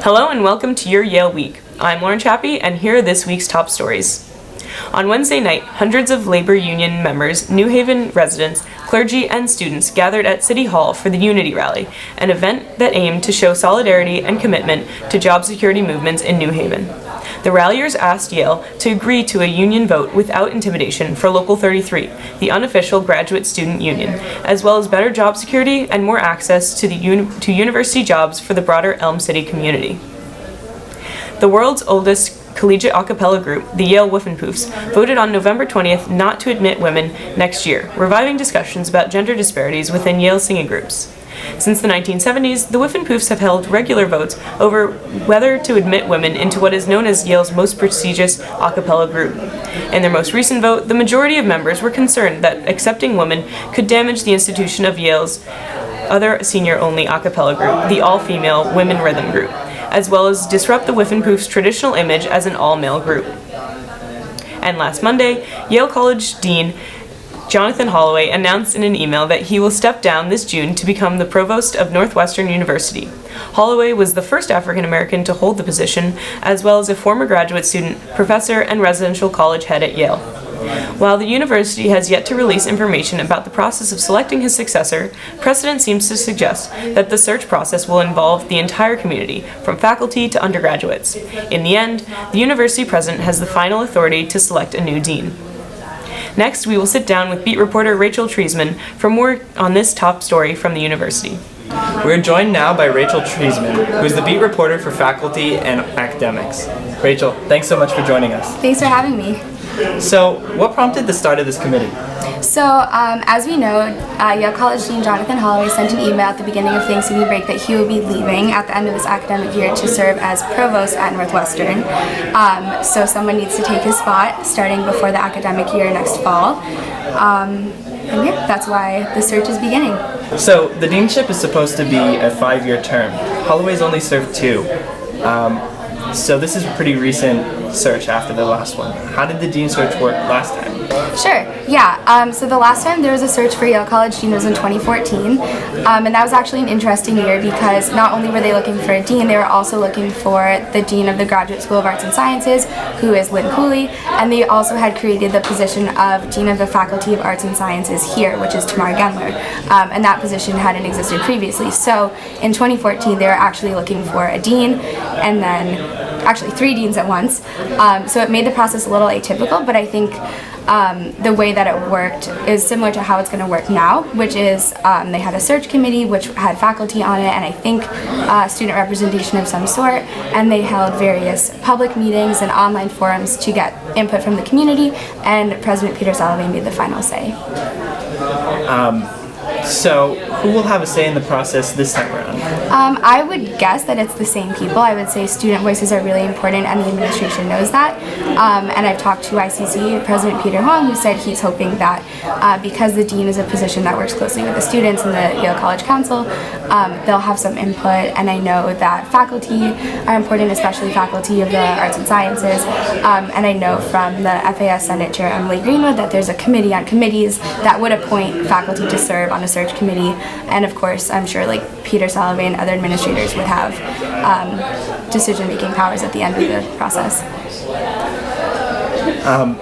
Hello and welcome to your Yale Week. I'm Lauren Chapey and here are this week's top stories. On Wednesday night, hundreds of labor union members, New Haven residents, clergy, and students gathered at City Hall for the Unity Rally, an event that aimed to show solidarity and commitment to job security movements in New Haven. The ralliers asked Yale to agree to a union vote without intimidation for Local 33, the unofficial graduate student union, as well as better job security and more access to university jobs for the broader Elm City community. The world's oldest collegiate a cappella group, the Yale Whiffenpoofs, voted on November 20th not to admit women next year, reviving discussions about gender disparities within Yale singing groups. Since the 1970s, the Whiffenpoofs have held regular votes over whether to admit women into what is known as Yale's most prestigious a cappella group. In their most recent vote, the majority of members were concerned that accepting women could damage the institution of Yale's other senior-only a cappella group, the all-female Women Rhythm Group, as well as disrupt the Whiffenpoofs' traditional image as an all-male group. And last Monday, Yale College Dean Jonathan Holloway announced in an email that he will step down this June to become the provost of Northwestern University. Holloway was the first African American to hold the position, as well as a former graduate student, professor, and residential college head at Yale. While the university has yet to release information about the process of selecting his successor, precedent seems to suggest that the search process will involve the entire community, from faculty to undergraduates. In the end, the university president has the final authority to select a new dean. Next, we will sit down with beat reporter Rachel Treisman for more on this top story from the university. We're joined now by Rachel Treisman, who is the beat reporter for faculty and academics. Rachel, thanks so much for joining us. Thanks for having me. So, what prompted the start of this committee? So, as we know, Yale College Dean Jonathan Holloway sent an email at the beginning of Thanksgiving break that he will be leaving at the end of this academic year to serve as provost at Northwestern. So someone needs to take his spot starting before the academic year next fall. And yeah, that's why the search is beginning. So, the deanship is supposed to be a 5-year term. Holloway's only served 2. So this is a pretty recent search after the last one. How did the dean search work last time? Sure, yeah. So the last time there was a search for Yale College Dean was in 2014, and that was actually an interesting year because not only were they looking for a dean, they were also looking for the dean of the Graduate School of Arts and Sciences, who is Lynn Cooley, and they also had created the position of dean of the Faculty of Arts and Sciences here, which is Tamar Gendler, and that position hadn't existed previously. So in 2014, they were actually looking for a dean, and then actually 3 deans at once. So it made the process a little atypical, but I think the way that it worked is similar to how it's going to work now, which is they had a search committee which had faculty on it and I think student representation of some sort, and they held various public meetings and online forums to get input from the community, and President Peter Salovey made the final say. So, who will have a say in the process this time around? I would guess that it's the same people. I would say student voices are really important and the administration knows that. And I've talked to ICC President Peter Hong, who said he's hoping that because the dean is a position that works closely with the students and the Yale College Council, they'll have some input. And I know that faculty are important, especially faculty of the arts and sciences. And I know from the FAS Senate Chair Emily Greenwood that there's a committee on committees that would appoint faculty to serve on a search committee, and of course I'm sure like Peter Salovey and other administrators would have decision-making powers at the end of the process.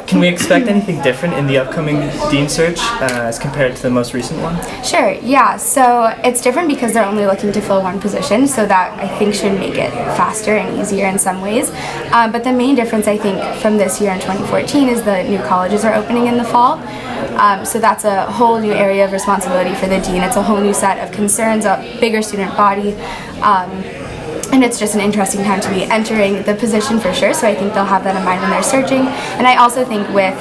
Can we expect anything different in the upcoming dean search as compared to the most recent one? Sure, yeah. So it's different because they're only looking to fill one position, so that I think should make it faster and easier in some ways. But the main difference I think from this year in 2014 is the new colleges are opening in the fall. So that's a whole new area of responsibility for the dean. It's a whole new set of concerns, a bigger student body. And it's just an interesting time to be entering the position for sure, so I think they'll have that in mind when they're searching. And I also think with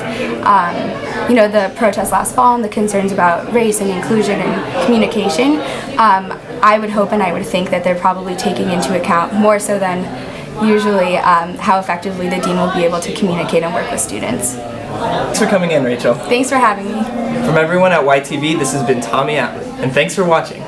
the protests last fall and the concerns about race and inclusion and communication, I would hope and I would think that they're probably taking into account more so than usually how effectively the dean will be able to communicate and work with students. Thanks for coming in, Rachel. Thanks for having me. From everyone at YTV, this has been Tommy Atlee, and thanks for watching.